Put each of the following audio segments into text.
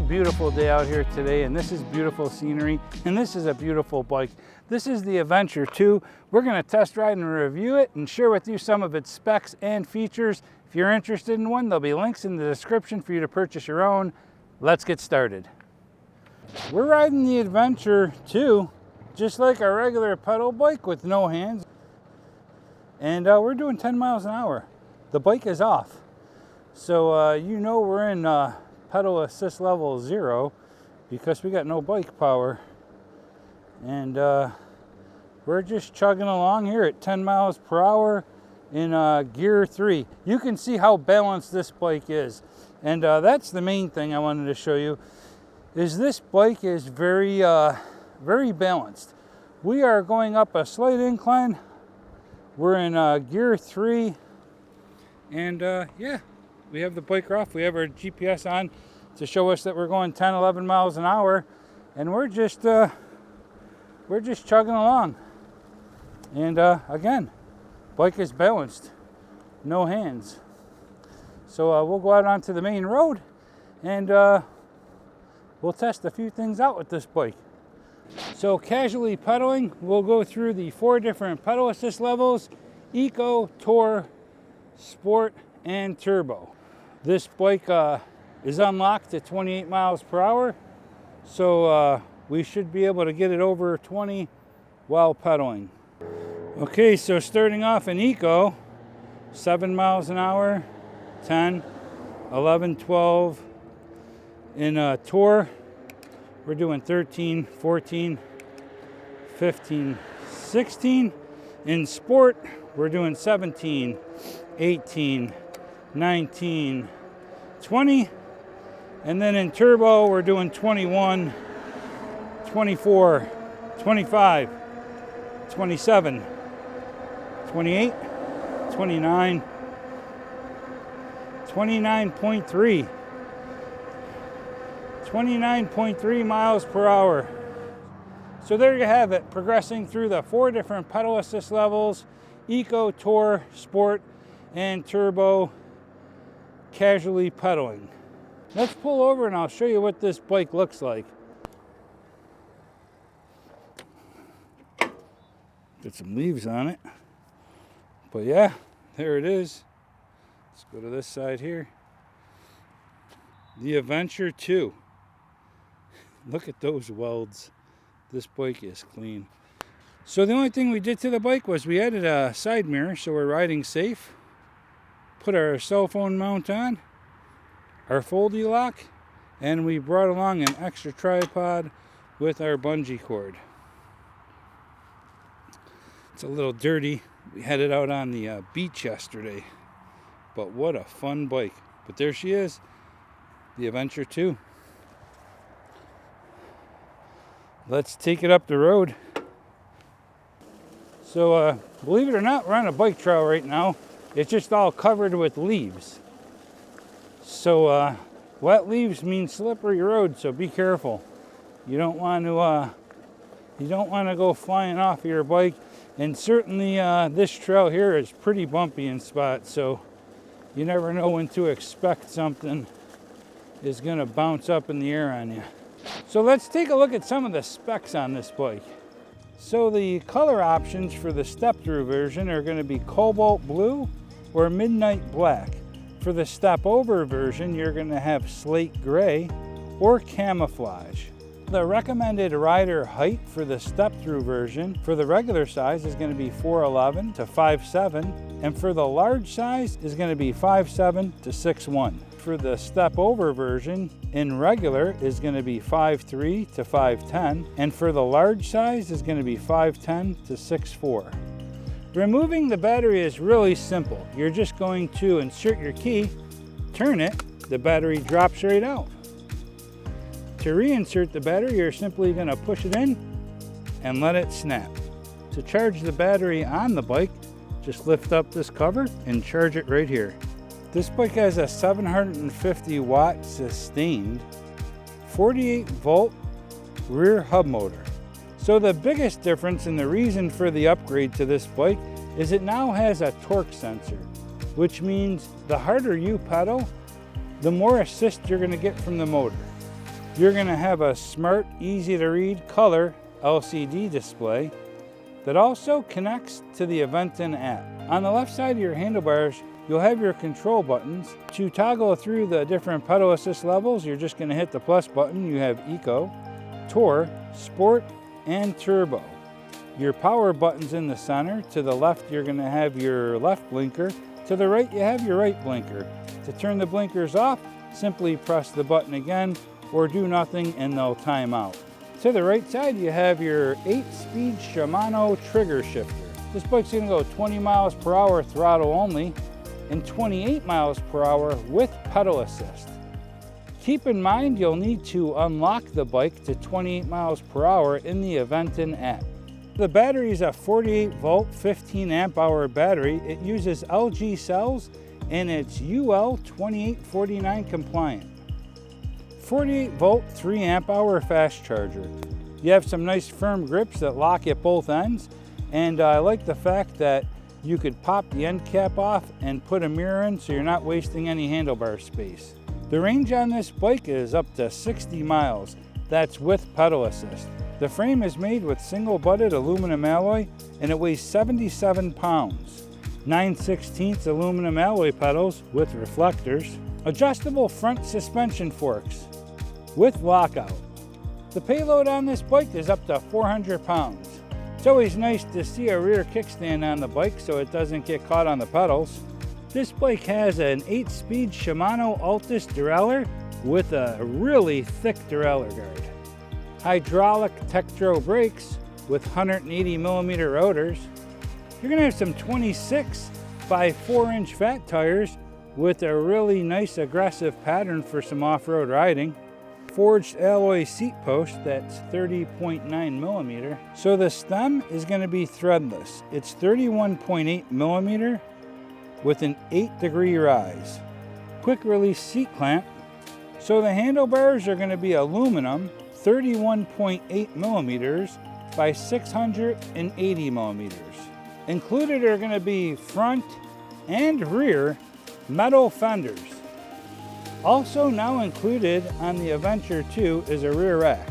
a beautiful day out here today, and this is beautiful scenery, and this is a beautiful bike. This is the Aventure.2. We're going to test ride and review it and share with you some of its specs and features. If you're interested in one, there'll be links in the description for you to purchase your own. Let's get started. We're riding the Aventure.2 just like a regular pedal bike with no hands, and we're doing 10 miles an hour. The bike is off, so you know we're in pedal assist level 0 because we got no bike power, and we're just chugging along here at 10 miles per hour in gear 3. You can see how balanced this bike is, and that's the main thing I wanted to show you, is this bike is very balanced. We are going up a slight incline. We're in gear 3, and yeah, we have the bike off. We have our GPS on to show us that we're going 10, 11 miles an hour, and we're just chugging along. And again, bike is balanced, no hands. So we'll go out onto the main road, and we'll test a few things out with this bike. So casually pedaling, we'll go through the 4 different pedal assist levels: Eco, Tour, Sport, and Turbo. This bike is unlocked at 28 miles per hour, so we should be able to get it over 20 while pedaling. Okay, so starting off in Eco, 7 miles an hour, 10, 11, 12. In Tour, we're doing 13, 14, 15, 16. In Sport, we're doing 17, 18, 19, 20. And then in Turbo, we're doing 21, 24, 25, 27, 28, 29, 29.3. 29.3 miles per hour. So there you have it, progressing through the 4 different pedal assist levels: Eco, Tour, Sport, and Turbo, casually pedaling. Let's pull over and I'll show you what this bike looks like. Get some leaves on it. But yeah, there it is. Let's go to this side here. The Aventure.2. Look at those welds. This bike is clean. So the only thing we did to the bike was we added a side mirror so we're riding safe. Put our cell phone mount on, our foldy lock, and we brought along an extra tripod with our bungee cord. It's a little dirty. We headed out on the beach yesterday, but what a fun bike. But there she is, the Aventure.2. Let's take it up the road. So believe it or not, we're on a bike trail right now. It's just all covered with leaves. So wet leaves mean slippery road, so be careful. You don't want to go flying off of your bike. And certainly this trail here is pretty bumpy in spots, so you never know when to expect something is going to bounce up in the air on you. So let's take a look at some of the specs on this bike. So the color options for the step-through version are going to be cobalt blue or midnight black. For the step-over version, you're going to have slate gray or camouflage. The recommended rider height for the step-through version for the regular size is going to be 4'11" to 5'7", and for the large size is going to be 5'7" to 6'1". For the step-over version in regular is going to be 5'3" to 5'10", and for the large size is going to be 5'10" to 6'4". Removing the battery is really simple. You're just going to insert your key, turn it, the battery drops right out. To reinsert the battery, you're simply going to push it in and let it snap. To charge the battery on the bike, just lift up this cover and charge it right here. This bike has a 750 watt sustained 48 volt rear hub motor. So the biggest difference and the reason for the upgrade to this bike is it now has a torque sensor, which means the harder you pedal, the more assist you're going to get from the motor. You're going to have a smart, easy to read color LCD display that also connects to the Aventon app. On the left side of your handlebars, you'll have your control buttons. To toggle through the different pedal assist levels, you're just going to hit the plus button. You have Eco, Tour, Sport, and Turbo. Your power button's in the center. To the left, you're going to have your left blinker. To the right, you have your right blinker. To turn the blinkers off, simply press the button again or do nothing and they'll time out. To the right side, you have your 8-speed Shimano trigger shifter. This bike's going to go 20 miles per hour throttle only and 28 miles per hour with pedal assist. Keep in mind you'll need to unlock the bike to 28 miles per hour in the Aventon app. The battery is a 48 volt 15 amp hour battery. It uses LG cells and it's UL 2849 compliant. 48 volt 3 amp hour fast charger. You have some nice firm grips that lock at both ends, and I like the fact that you could pop the end cap off and put a mirror in so you're not wasting any handlebar space. The range on this bike is up to 60 miles. That's with pedal assist. The frame is made with single butted aluminum alloy and it weighs 77 pounds. 9/16 aluminum alloy pedals with reflectors. Adjustable front suspension forks with lockout. The payload on this bike is up to 400 pounds. It's always nice to see a rear kickstand on the bike so it doesn't get caught on the pedals. This bike has an 8-speed Shimano Altus derailleur with a really thick derailleur guard. Hydraulic Tektro brakes with 180 millimeter rotors. You're going to have some 26 by 4-inch fat tires with a really nice aggressive pattern for some off-road riding. Forged alloy seat post that's 30.9 millimeter. So the stem is going to be threadless. It's 31.8 millimeter with an 8-degree rise. Quick release seat clamp. So the handlebars are going to be aluminum, 31.8 millimeters by 680 millimeters. Included are going to be front and rear metal fenders. Also now included on the Adventure.2 is a rear rack,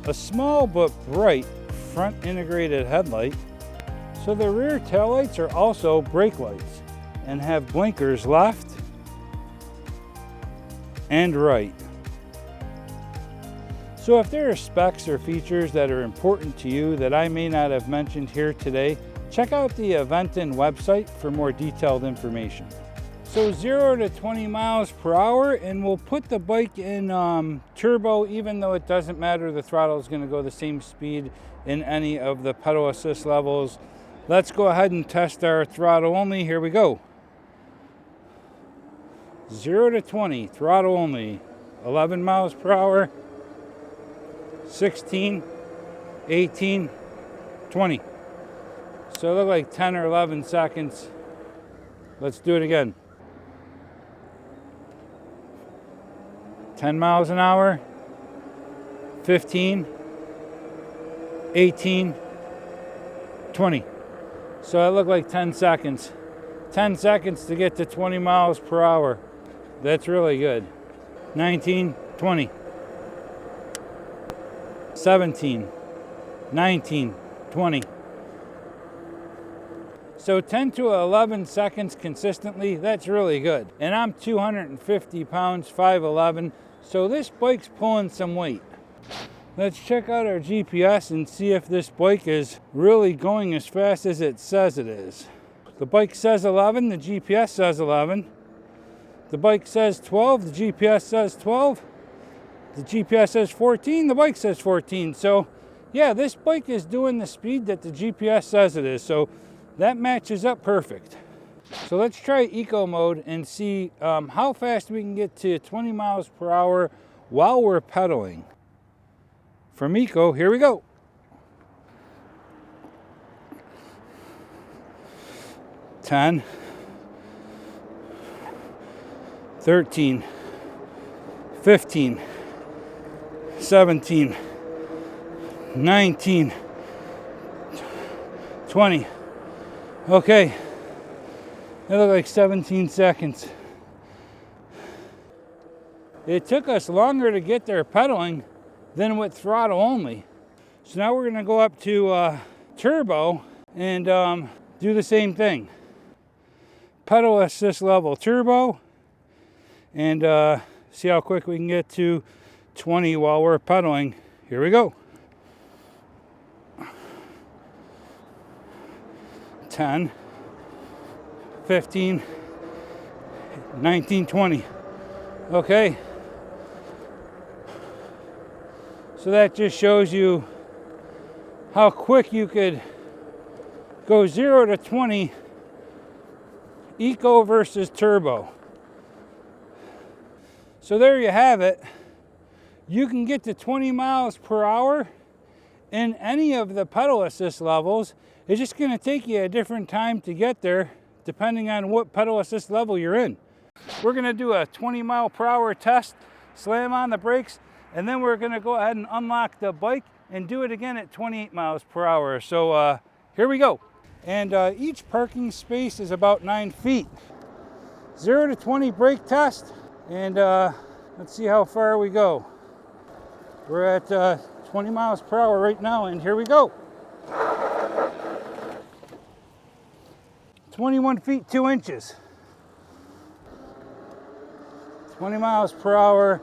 a small but bright front integrated headlight. So the rear taillights are also brake lights and have blinkers left and right. So if there are specs or features that are important to you that I may not have mentioned here today, check out the Aventon website for more detailed information. So 0 to 20 miles per hour, and we'll put the bike in turbo, even though it doesn't matter. The throttle is going to go the same speed in any of the pedal assist levels. Let's go ahead and test our throttle only. Here we go. 0 to 20, throttle only. 11 miles per hour, 16, 18, 20. So it looked like 10 or 11 seconds. Let's do it again. 10 miles an hour, 15, 18, 20. So it looked like 10 seconds. 10 seconds to get to 20 miles per hour. That's really good. 19, 20. 17, 19, 20. So 10 to 11 seconds consistently, that's really good. And I'm 250 pounds, 5'11", so this bike's pulling some weight. Let's check out our GPS and see if this bike is really going as fast as it says it is. The bike says 11, the GPS says 11. The bike says 12, the GPS says 12. The GPS says 14, the bike says 14. So yeah, this bike is doing the speed that the GPS says it is. So that matches up perfect. So let's try eco mode and see how fast we can get to 20 miles per hour while we're pedaling. From eco, here we go. 10, 13, 15, 17, 19, 20. Okay, that looked like 17 seconds. It took us longer to get there pedaling than with throttle only. So now we're gonna go up to turbo and do the same thing. Pedal assist level turbo, and see how quick we can get to 20 while we're pedaling. Here we go. 10, 15, 19, 20. Okay. So that just shows you how quick you could go 0 to 20 eco versus turbo. So there you have it. You can get to 20 miles per hour in any of the pedal assist levels. It's just going to take you a different time to get there depending on what pedal assist level you're in. We're going to do a 20 mile per hour test, slam on the brakes, and then we're going to go ahead and unlock the bike and do it again at 28 miles per hour. So here we go. And each parking space is about 9 feet. 0 to 20 brake test, and let's see how far we go. We're at 20 miles per hour right now, and here we go. 21 feet 2 inches. 20 miles per hour.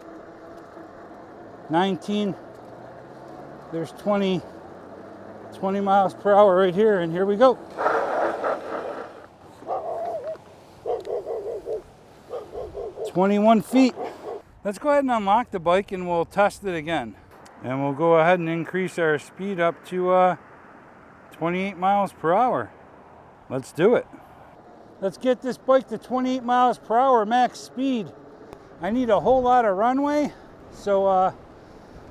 19. There's 20 miles per hour right here, and here we go. 21 feet. Let's go ahead and unlock the bike and we'll test it again. And we'll go ahead and increase our speed up to 28 miles per hour. Let's do it. Let's get this bike to 28 miles per hour max speed. I need a whole lot of runway, so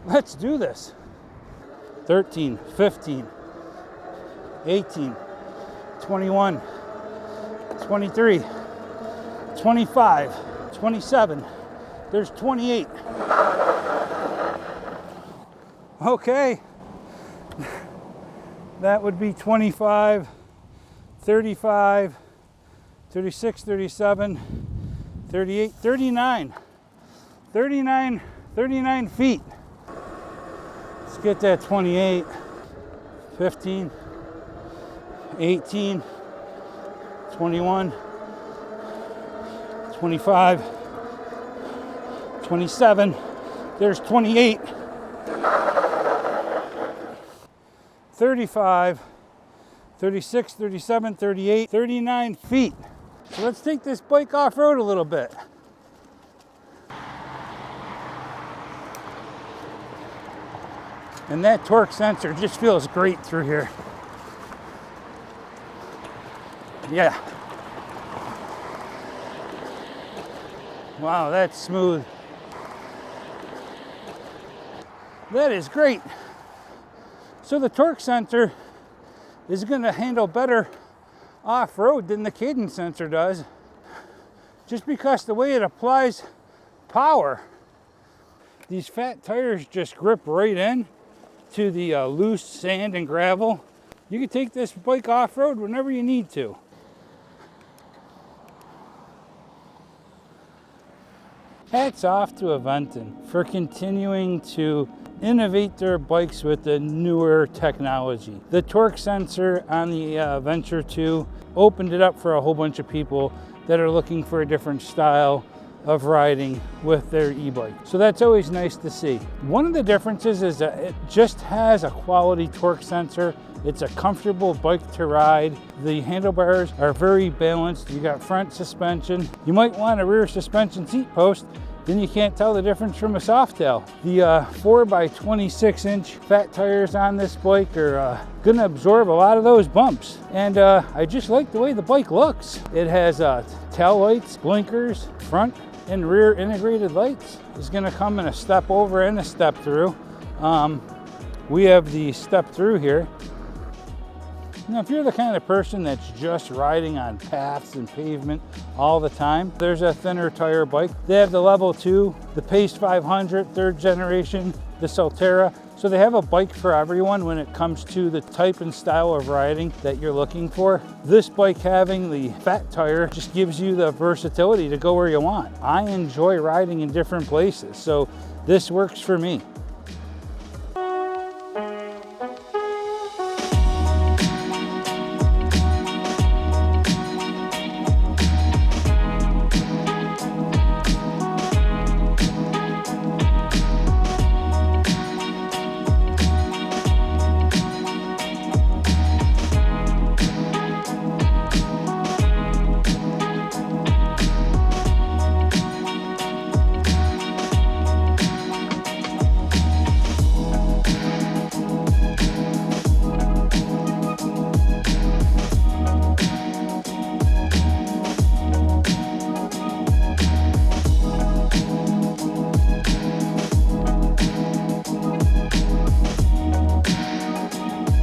let's do this. 13, 15, 18, 21, 23, 25, 27. There's 28. Okay. That would be 25, 35, 36, 37, 38, 39. 39 feet. Let's get that 28, 15, 18, 21, 25, 27. There's 28. 35, 36, 37, 38, 39 feet. So let's take this bike off-road a little bit. And that torque sensor just feels great through here. Yeah. Wow, that's smooth. That is great. So the torque sensor is going to handle better off-road than the cadence sensor does, just because the way it applies power. These fat tires just grip right in to the loose sand and gravel. You can take this bike off-road whenever you need to. Hats off to Aventon for continuing to innovate their bikes with the newer technology. The torque sensor on the Aventure.2 opened it up for a whole bunch of people that are looking for a different style of riding with their e-bike. So that's always nice to see. One of the differences is that it just has a quality torque sensor. It's a comfortable bike to ride. The handlebars are very balanced. You got front suspension. You might want a rear suspension seat post, then you can't tell the difference from a Softail. The 4 by 26 inch fat tires on this bike are gonna absorb a lot of those bumps. And I just like the way the bike looks. It has tail lights, blinkers, front and rear integrated lights. It's gonna come in a step over and a step through. We have the step through here. Now, if you're the kind of person that's just riding on paths and pavement all the time, there's a thinner tire bike. They have the level 2, the Pace 500, 3rd generation, the Solterra. So they have a bike for everyone when it comes to the type and style of riding that you're looking for. This bike having the fat tire just gives you the versatility to go where you want. I enjoy riding in different places, so this works for me.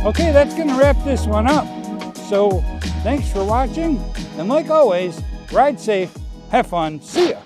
Okay, that's gonna wrap this one up. So thanks for watching, and like always, ride safe, have fun, see ya.